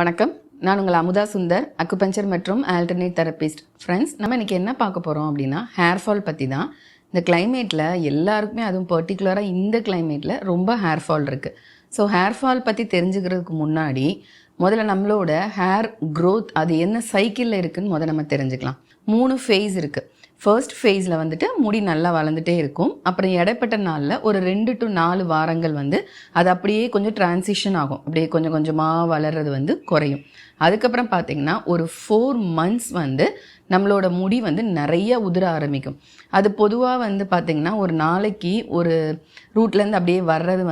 வணக்கம். நான் உங்கள் அமுதா சுந்தர், அக்குபஞ்சர் மற்றும் ஆல்டர்னேட் தெரபிஸ்ட். ஃப்ரெண்ட்ஸ், நம்ம இன்றைக்கி என்ன பார்க்க போகிறோம் அப்படின்னா ஹேர் ஃபால் பற்றி தான். இந்த கிளைமேட்டில் எல்லாருக்குமே, அதுவும் பர்டிகுலராக இந்த கிளைமேட்டில் ரொம்ப ஹேர் ஃபால் இருக்குது. ஸோ ஹேர் ஃபால் பற்றி தெரிஞ்சுக்கிறதுக்கு முன்னாடி முதல்ல நம்மளோட ஹேர் க்ரோத் அது என்ன சைக்கிளில் இருக்குதுன்னு முதல்ல நம்ம தெரிஞ்சுக்கலாம். 3 ஃபேஸ் இருக்குது. ஃபர்ஸ்ட் ஃபேஸில் வந்துட்டு முடி நல்லா வளர்ந்துட்டே இருக்கும். அப்புறம் இடைப்பட்ட நாளில் ஒரு 2 to 4 வாரங்கள் அது அப்படியே கொஞ்சம் டிரான்சிஷன் ஆகும். அப்படியே கொஞ்சம் கொஞ்சமாக வளர்கிறது குறையும். அதுக்கப்புறம் பார்த்திங்கன்னா ஒரு 4 months நம்மளோட முடி நிறைய உதிர ஆரம்பிக்கும். அது பொதுவாக பார்த்திங்கன்னா ஒரு நாளைக்கு ஒரு ரூட்லேருந்து அப்படியே வர்றது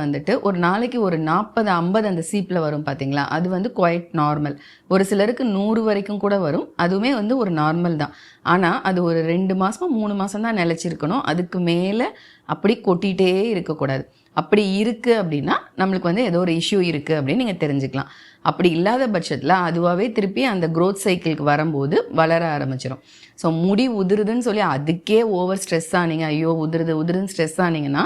ஒரு நாளைக்கு ஒரு 40-50 அந்த சீப்பில் வரும் பார்த்திங்களா. அது குவைட் நார்மல். ஒரு சிலருக்கு 100 வரைக்கும் கூட வரும். அதுவுமே ஒரு நார்மல் தான். ஆனால் அது ஒரு 2 மாதமோ 3 மாதம் தான் நிலச்சிருக்கணும். அதுக்கு மேலே அப்படி கொட்டிகிட்டே இருக்கக்கூடாது. அப்படி இருக்குது அப்படின்னா நம்மளுக்கு ஏதோ ஒரு இஷ்யூ இருக்குது அப்படின்னு நீங்கள் தெரிஞ்சுக்கலாம். அப்படி இல்லாத பட்சத்தில் அதுவாகவே திருப்பி அந்த க்ரோத் சைக்கிளுக்கு வரும்போது வளர ஆரம்பிச்சிடும். ஸோ முடி உதிருதுன்னு சொல்லி அதுக்கே ஓவர் ஸ்ட்ரெஸ் ஆனீங்க, ஐயோ உதிருதுன்னு ஸ்ட்ரெஸ் ஆனீங்கன்னா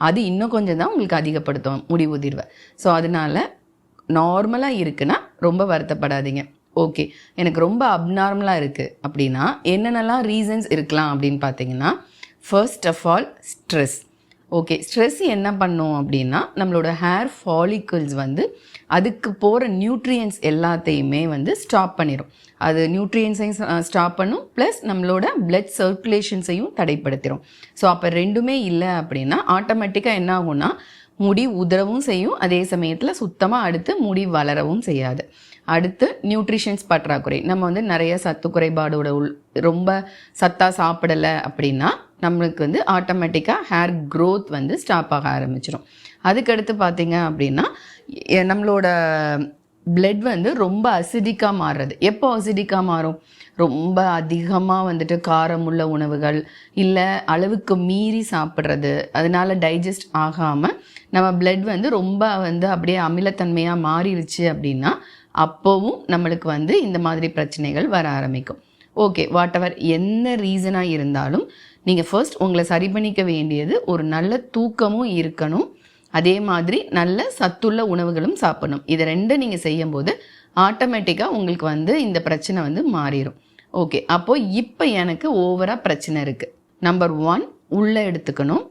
அது இன்னும் கொஞ்சம் தான் உங்களுக்கு அதிகப்படுத்தும் முடி உதிர்வை. ஸோ அதனால் நார்மலாக இருக்குன்னா ரொம்ப வருத்தப்படாதீங்க. ஓகே, எனக்கு ரொம்ப அப்நார்மலாக இருக்குது அப்படின்னா என்னென்னலாம் ரீசன்ஸ் இருக்கலாம் அப்படின்னு பார்த்தீங்கன்னா, first of all stress. Okay, stress என்ன பண்ணும் அப்படின்னா நம்மளோட ஹேர் ஃபாலிக்கிள்ஸ் அதுக்கு போகிற நியூட்ரியன்ஸ் எல்லாத்தையுமே ஸ்டாப் பண்ணிடும். அது நியூட்ரியன்ஸையும் ஸ்டாப் பண்ணும், ப்ளஸ் நம்மளோட பிளட் சர்க்குலேஷன்ஸையும் தடைப்படுத்திடும். ஸோ அப்போ ரெண்டுமே இல்லை அப்படின்னா ஆட்டோமேட்டிக்காக என்ன ஆகும்னா முடி உதிரவும் செய்யும், அதே சமயத்தில் சுத்தமாக அடுத்து முடி வளரவும் செய்யாது. அடுத்து நியூட்ரிஷன்ஸ் பற்றாக்குறை. நம்ம நிறைய சத்து குறைபாடோட ரொம்ப சத்தாக சாப்பிடலை அப்படின்னா நம்மளுக்கு ஆட்டோமேட்டிக்காக ஹேர் க்ரோத் ஸ்டாப் ஆக ஆரம்பிச்சிடும். அதுக்கடுத்து பார்த்திங்க அப்படின்னா நம்மளோட பிளட் ரொம்ப அசிடிக்காக மாறுறது. எப்போ அசிடிக்காக மாறும்? ரொம்ப அதிகமாக காரமுள்ள உணவுகள் இல்லை அளவுக்கு மீறி சாப்பிட்றது, அதனால டைஜஸ்ட் ஆகாமல் நம்ம பிளட் ரொம்ப அப்படியே அமிலத்தன்மையாக மாறிடுச்சு அப்படின்னா அப்போவும் நம்மளுக்கு இந்த மாதிரி பிரச்சனைகள் வர ஆரம்பிக்கும். ஓகே, வாட் எவர் என்ன ரீசனாக இருந்தாலும் நீங்கள் ஃபர்ஸ்ட் உங்களை சரி பண்ணிக்க வேண்டியது ஒரு நல்ல தூக்கமும் இருக்கணும், அதே மாதிரி நல்ல சத்துள்ள உணவுகளும் சாப்பிடணும். இதை ரெண்டும் நீங்கள் செய்யும்போது ஆட்டோமேட்டிக்காக உங்களுக்கு இந்த பிரச்சனை மாறிடும். ஓகே, அப்போது இப்போ எனக்கு ஓவராக பிரச்சனை இருக்குது. நம்பர் 1 உள்ளே எடுத்துக்கணும்.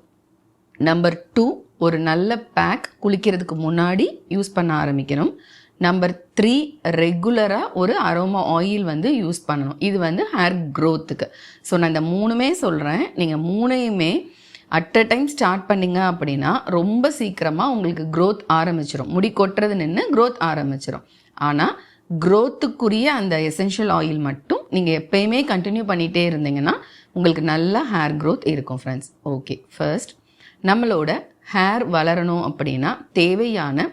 நம்பர் 2 ஒரு நல்ல பேக் குளிக்கிறதுக்கு முன்னாடி யூஸ் பண்ண ஆரம்பிக்கணும். நம்பர் 3 ரெகுலராக ஒரு அரோமா ஆயில் யூஸ் பண்ணணும். இது ஹேர் க்ரோத்துக்கு. ஸோ நான் இந்த 3மே சொல்கிறேன். நீங்கள் 3யுமே அட் அ டைம் ஸ்டார்ட் பண்ணிங்க அப்படின்னா ரொம்ப சீக்கிரமாக உங்களுக்கு க்ரோத் ஆரம்பிச்சிடும். முடி கொட்டுறது நின்று க்ரோத் ஆரம்பிச்சிடும். ஆனால் க்ரோத்துக்குரிய அந்த எசென்ஷியல் ஆயில் மட்டும் நீங்கள் எப்பயுமே கண்டினியூ பண்ணிகிட்டே இருந்தீங்கன்னா உங்களுக்கு நல்ல ஹேர் க்ரோத் இருக்கும் ஃப்ரெண்ட்ஸ். ஓகே, ஃபர்ஸ்ட் நம்மளோட ஹேர் வளரணும் அப்படின்னா தேவையான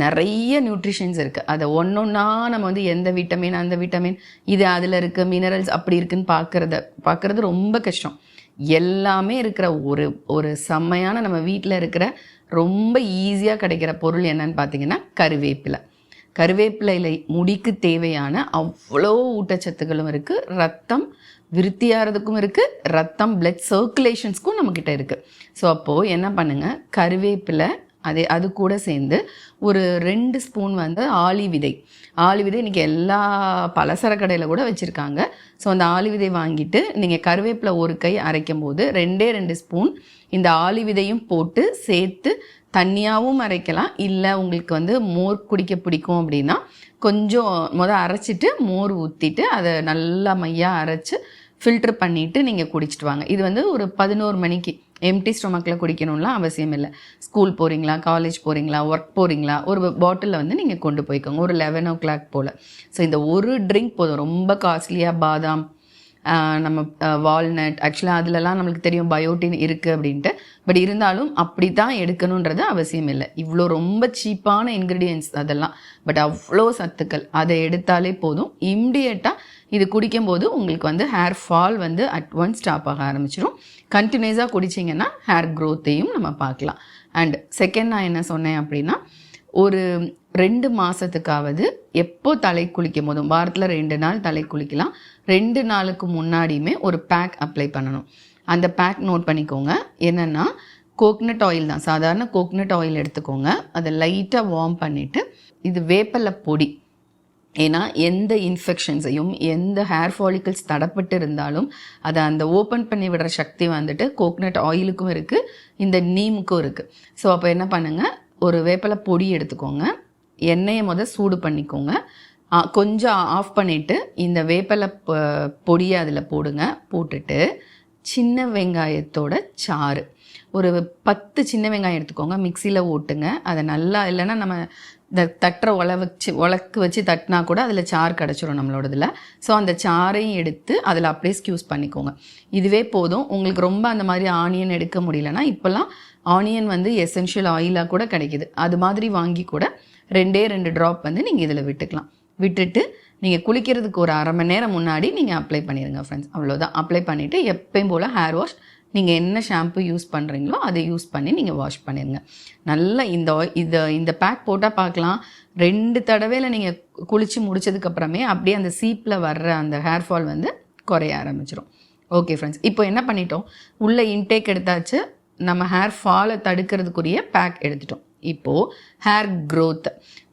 நிறைய நியூட்ரிஷன்ஸ் இருக்குது. அதை ஒன்றா நம்ம எந்த விட்டமின் அந்த விட்டமின் இது அதில் இருக்குது, மினரல்ஸ் அப்படி இருக்குன்னு பார்க்குறது ரொம்ப கஷ்டம். எல்லாமே இருக்கிற ஒரு செம்மையான நம்ம வீட்டில் இருக்கிற ரொம்ப ஈஸியாக கிடைக்கிற பொருள் என்னன்னு பார்த்தீங்கன்னா கருவேப்பிலை முடிக்கு தேவையான அவ்வளோ ஊட்டச்சத்துக்களும் இருக்குது. ரத்தம் விருத்தியாகிறதுக்கும் இருக்குது, ரத்தம் பிளட் சர்க்குலேஷன்ஸ்க்கும் நம்மக்கிட்ட இருக்குது. ஸோ அப்போது என்ன பண்ணுங்கள், கருவேப்பிலை அது கூட சேர்ந்து ஒரு 2 ஸ்பூன் ஆளி விதை இன்றைக்கி எல்லா பலசர கடையில் கூட வச்சுருக்காங்க. ஸோ அந்த ஆளி விதை வாங்கிட்டு நீங்கள் கருவேப்பிலை ஒரு கை அரைக்கும் போது 2 ஸ்பூன் இந்த ஆளி விதையும் போட்டு சேர்த்து தண்ணியாகவும் அரைக்கலாம். இல்லை உங்களுக்கு மோர் குடிக்க பிடிக்கும் அப்படின்னா கொஞ்சம் அரைச்சிட்டு மோர் ஊற்றிட்டு அதை நல்லா மையாக அரைச்சி ஃபில்ட்ரு பண்ணிவிட்டு நீங்கள் குடிச்சிட்டு வாங்க. இது ஒரு 11 மணிக்கு எம்டி ஸ்டொமக்கில் குடிக்கணும்லாம் அவசியம் இல்லை. ஸ்கூல் போகிறீங்களா, காலேஜ் போகிறீங்களா, ஒர்க் போகிறீங்களா, ஒரு பாட்டிலில் நீங்கள் கொண்டு போய்க்கோங்க ஒரு 11 o'clock போல். ஸோ இந்த ஒரு ட்ரிங்க் போதும். ரொம்ப காஸ்ட்லியாக பாதாம், நம்ம வால்நட், ஆக்சுவலாக அதிலலாம் நம்மளுக்கு தெரியும் பயோட்டின் இருக்குது அப்படின்ட்டு. பட் இருந்தாலும் அப்படி தான் எடுக்கணுன்றது அவசியம் இல்லை. இவ்வளோ ரொம்ப சீப்பான இன்க்ரீடியன்ட்ஸ் அதெல்லாம், பட் அவ்வளோ சத்துக்கள். அதை எடுத்தாலே போதும். இம்மிடியேட்டாக இது குடிக்கும்போது உங்களுக்கு hair fall at once stop ஆக ஆரம்பிச்சிடும். கண்டினியூஸாக குடிச்சிங்கன்னா ஹேர் க்ரோத்தையும் நம்ம பார்க்கலாம். அண்ட் செகண்ட் நான் என்ன சொன்னேன் அப்படின்னா, ஒரு 2 மாதத்துக்காவது எப்போ தலை குளிக்கும் போதும் வாரத்தில் 2 நாள் தலை குளிக்கலாம். 2 நாளுக்கு முன்னாடியுமே ஒரு பேக் அப்ளை பண்ணணும். அந்த பேக் நோட் பண்ணிக்கோங்க. என்னென்னா கோக்னட் ஆயில் தான், சாதாரண கோக்னட் ஆயில் எடுத்துக்கோங்க. அதை லைட்டாக வார்ம் பண்ணிவிட்டு இது வேப்பலை பொடி ஏன்னா எந்த இன்ஃபெக்ஷன்ஸையும் எந்த ஹேர் ஃபாலிக்கல்ஸ் தடப்பட்டு இருந்தாலும் அதை அந்த ஓப்பன் பண்ணி விடுற சக்தி வந்துட்டு கோகனட் ஆயிலுக்கும் இருக்குது, இந்த நீமுக்கும் இருக்குது. ஸோ அப்போ என்ன பண்ணுங்கள், ஒரு வேப்பிலை பொடி எடுத்துக்கோங்க, எண்ணெயை சூடு பண்ணிக்கோங்க, கொஞ்சம் ஆஃப் பண்ணிவிட்டு இந்த வேப்பிலை பொடியை அதில் போடுங்க. போட்டுட்டு சின்ன வெங்காயத்தோட சாறு ஒரு 10 சின்ன வெங்காயம் எடுத்துக்கோங்க, மிக்சியில் ஓட்டுங்க. அதை நல்லா, இல்லைன்னா நம்ம இந்த தட்டுற உலக்கு வச்சு தட்டினா கூட அதில் சாறு கிடச்சிரும் நம்மளோடதில். ஸோ அந்த சாறையும் எடுத்து அதில் அப்படியே ஸ்க்யூஸ் பண்ணிக்கோங்க. இதுவே போதும். உங்களுக்கு ரொம்ப அந்த மாதிரி ஆனியன் எடுக்க முடியலன்னா இப்போல்லாம் ஆனியன் எசென்ஷியல் ஆயிலாக கூட கிடைக்கிது. அது மாதிரி வாங்கி கூட 2 ட்ராப் நீங்கள் இதில் விட்டுக்கலாம். விட்டுட்டு நீங்கள் குளிக்கிறதுக்கு ஒரு அரை மணி நேரம் முன்னாடி நீங்கள் அப்ளை பண்ணிடுங்க ஃப்ரெண்ட்ஸ். அவ்வளோதான். அப்ளை பண்ணிவிட்டு எப்பயும் போல் ஹேர் வாஷ் நீங்கள் என்ன ஷாம்பு யூஸ் பண்ணுறீங்களோ அதை யூஸ் பண்ணி நீங்கள் வாஷ் பண்ணிடுங்க. நல்லா இந்த பேக் போட்டால் பார்க்கலாம், 2 தடவையில் நீங்கள் குளித்து முடிச்சதுக்கப்புறமே அப்படியே அந்த சீப்பில் வர்ற அந்த ஹேர் ஃபால் குறைய ஆரம்பிச்சிடும். ஓகே ஃப்ரெண்ட்ஸ், இப்போ என்ன பண்ணிட்டோம், உள்ள இன்டேக் எடுத்தாச்சு, நம்ம ஹேர் ஃபாலை தடுக்கிறதுக்குரிய பேக் எடுத்துட்டோம். இப்போது ஹேர் க்ரோத்,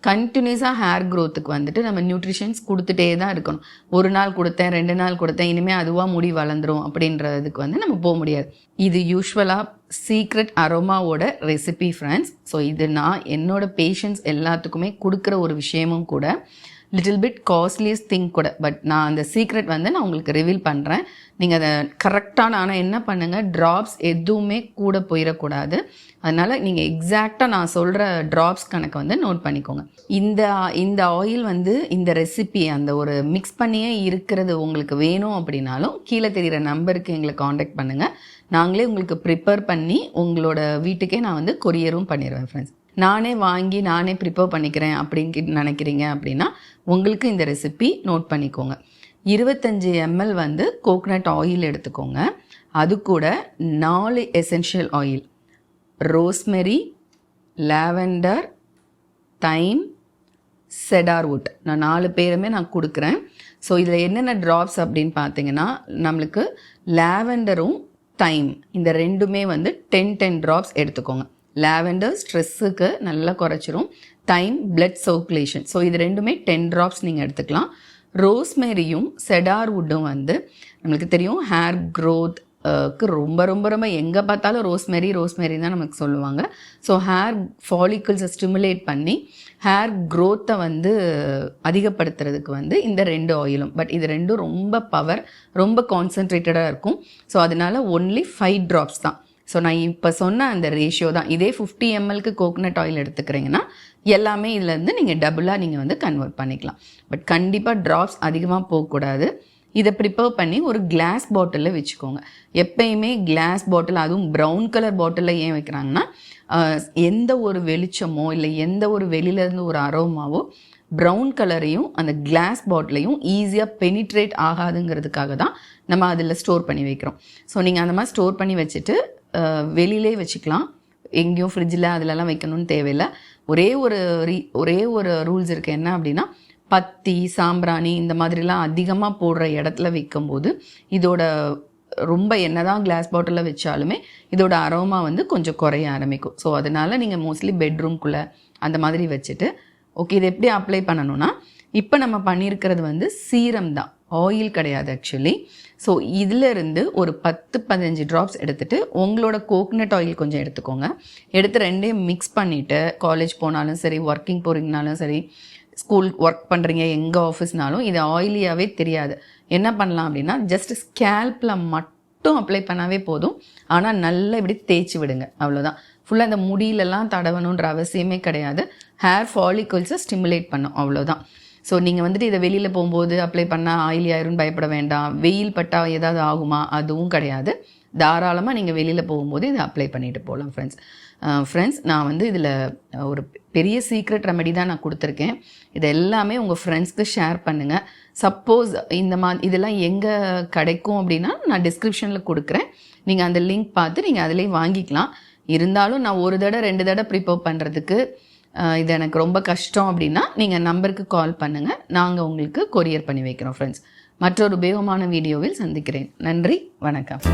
கண்டினியூஸாக ஹேர் க்ரோத்துக்கு நம்ம நியூட்ரிஷன்ஸ் கொடுத்துட்டே தான் இருக்கணும். ஒரு நாள் கொடுத்தேன், 2 நாள் கொடுத்தேன், இனிமேல் அதுவாக முடி வளர்ந்துரும் அப்படின்றதுக்கு நம்ம போக முடியாது. இது யூஸ்வலாக சீக்ரெட் அரோமாவோட ரெசிபி ஃப்ரெண்ட்ஸ். ஸோ இது நான் என்னோட பேஷண்ட்ஸ் எல்லாத்துக்குமே கொடுக்குற ஒரு விஷயமும் கூட, லிட்டில் பிட் காஸ்ட்லியஸ்ட் திங் கூட. பட் நான் அந்த சீக்ரெட் நான் உங்களுக்கு ரிவீல் பண்ணுறேன். நீங்கள் அதை கரெக்டான, ஆனால் என்ன பண்ணுங்கள், ட்ராப்ஸ் எதுவுமே கூட போயிடக்கூடாது. அதனால் நீங்கள் எக்ஸாக்டாக நான் சொல்கிற ட்ராப்ஸ் கணக்கு நோட் பண்ணிக்கோங்க. இந்த ஆயில் இந்த ரெசிபி அந்த ஒரு மிக்ஸ் பண்ணியே இருக்கிறது உங்களுக்கு வேணும் அப்படின்னாலும் கீழே தெரிகிற நம்பருக்கு எங்களை காண்டாக்ட் பண்ணுங்கள். நாங்களே உங்களுக்கு ப்ரிப்பேர் பண்ணி உங்களோட வீட்டுக்கே நான் கொரியரும் பண்ணிடுவேன் ஃப்ரெண்ட்ஸ். நானே வாங்கி நானே ப்ரிப்பேர் பண்ணிக்கிறேன் அப்படின்னு நினைக்கிறீங்க அப்படின்னா உங்களுக்கு இந்த ரெசிபி நோட் பண்ணிக்கோங்க. 25 ml கோகனட் ஆயில் எடுத்துக்கோங்க. அது கூட 4 எசென்ஷியல் ஆயில், ரோஸ்மெரி, லாவெண்டர், தைம், செடார்வுட். நான் 4 பேருமே நான் கொடுக்குறேன். ஸோ இதில் என்னென்ன ட்ராப்ஸ் அப்படின்னு பார்த்தீங்கன்னா, நம்மளுக்கு லாவெண்டரும் தைம் இந்த ரெண்டுமே 10 ட்ராப்ஸ் எடுத்துக்கோங்க. லாவெண்டர் ஸ்ட்ரெஸ்ஸுக்கு நல்லா குறைச்சிரும், தைம் பிளட் சர்க்குலேஷன். ஸோ இது ரெண்டுமே 10 ட்ராப்ஸ் நீங்கள் எடுத்துக்கலாம். ரோஸ்மெரியும் செடார்வுட்டும் நம்மளுக்கு தெரியும் ஹேர் க்ரோத்க்கு ரொம்ப ரொம்ப ரொம்ப எங்கே பார்த்தாலும் ரோஸ்மெரி தான் நமக்கு சொல்லுவாங்க. ஸோ ஹேர் ஃபாலிக்கிள்ஸை ஸ்டிமுலேட் பண்ணி ஹேர் க்ரோத்தை அதிகப்படுத்துறதுக்கு இந்த 2 ஆயிலும். பட் இது ரெண்டும் ரொம்ப பவர், ரொம்ப கான்சன்ட்ரேட்டடாக இருக்கும். ஸோ அதனால் ஒன்லி 5 ட்ராப்ஸ் தான். ஸோ நான் இப்போ சொன்ன அந்த ரேஷியோ தான். இதே 50 mlக்கு கோகனட் ஆயில் எடுத்துக்கிறீங்கன்னா எல்லாமே இதில் நீங்கள் டபுளாக நீங்கள் கன்வெர்ட் பண்ணிக்கலாம். பட் கண்டிப்பாக ட்ராப்ஸ் அதிகமாக போகக்கூடாது. இதை ப்ரிப்பேர் பண்ணி ஒரு கிளாஸ் பாட்டிலில் வச்சுக்கோங்க. எப்பயுமே கிளாஸ் பாட்டில், அதுவும் ப்ரௌன் கலர் பாட்டிலில் ஏன் வைக்கிறாங்கன்னா, எந்த ஒரு வெளிச்சமோ இல்லை எந்த ஒரு வெளியிலேருந்து ஒரு அரோமாவோ ப்ரௌன் கலரையும் அந்த கிளாஸ் பாட்டிலையும் ஈஸியாக பெனிட்ரேட் ஆகாதுங்கிறதுக்காக தான் நம்ம அதில் ஸ்டோர் பண்ணி வைக்கிறோம். ஸோ நீங்கள் அந்த மாதிரி ஸ்டோர் பண்ணி வச்சுட்டு வெளியிலே வச்சுக்கலாம். எங்கேயும் ஃப்ரிட்ஜில் அதிலெல்லாம் வைக்கணும்னு தேவையில்லை. ஒரே ஒரு ரூல்ஸ் இருக்குது. என்ன அப்படின்னா, பத்தி, சாம்பிராணி இந்த மாதிரிலாம் அதிகமாக போடுற இடத்துல வைக்கும்போது இதோட ரொம்ப என்னதான் கிளாஸ் பாட்டிலில் வச்சாலுமே இதோட அரோமா கொஞ்சம் குறைய ஆரம்பிக்கும். ஸோ அதனால் நீங்கள் மோஸ்ட்லி பெட்ரூம்குள்ளே அந்த மாதிரி வச்சுட்டு, ஓகே இது எப்படி அப்ளை பண்ணணும்னா, இப்போ நம்ம பண்ணியிருக்கிறது சீரம் தான், ஆயில் கிடையாது ஆக்சுவலி. ஸோ இதிலிருந்து ஒரு 10-15 ட்ராப்ஸ் எடுத்துகிட்டு உங்களோட கோகனட் ஆயில் கொஞ்சம் எடுத்துக்கோங்க. எடுத்து ரெண்டையும் மிக்ஸ் பண்ணிவிட்டு காலேஜ் போனாலும் சரி, ஒர்க்கிங் போகிறீங்கனாலும் சரி, ஸ்கூல் ஒர்க் பண்ணுறீங்க, எங்கள் ஆஃபீஸ்னாலும் இது ஆயிலியாகவே தெரியாது. என்ன பண்ணலாம் அப்படின்னா, ஜஸ்ட் ஸ்கேல்பில் மட்டும் அப்ளை பண்ணாவே போதும். ஆனால் நல்லா இப்படி தேய்ச்சி விடுங்க, அவ்வளோதான். ஃபுல்லாக இந்த முடியிலெல்லாம் தடவணுன்ற அவசியமே கிடையாது. ஹேர் ஃபாலிகல்ஸை ஸ்டிமுலேட் பண்ணும், அவ்வளோதான். ஸோ நீங்கள் இதை வெளியில் போகும்போது அப்ளை பண்ணால் ஆயிலி ஆயிரும்னு பயப்பட வேண்டாம். வெயில் பட்டால் ஏதாவது ஆகுமா, அதுவும் கிடையாது. தாராளமாக நீங்கள் வெளியில் போகும்போது இதை அப்ளை பண்ணிட்டு போகலாம் ஃப்ரெண்ட்ஸ். நான் இதில் ஒரு பெரிய சீக்ரெட் ரெமெடி தான் நான் கொடுத்துருக்கேன். இது எல்லாமே உங்கள் ஃப்ரெண்ட்ஸ்க்கு ஷேர் பண்ணுங்கள். சப்போஸ் இதெல்லாம் எங்கே கிடைக்கும் அப்படின்னா நான் டிஸ்கிரிப்ஷனில் கொடுக்குறேன். நீங்கள் அந்த லிங்க் பார்த்து நீங்கள் அதிலே வாங்கிக்கலாம். இருந்தாலும் நான் 1 தடவை 2 தடவை ப்ரிப்பேர் பண்ணுறதுக்கு இது எனக்கு ரொம்ப கஷ்டம் அப்படின்னா நீங்கள் நம்பருக்கு கால் பண்ணுங்கள். நாங்கள் உங்களுக்கு கொரியர் பண்ணி வைக்கிறோம் ஃப்ரெண்ட்ஸ். மற்றொரு உபயோகமான வீடியோவில் சந்திக்கிறேன். நன்றி, வணக்கம்.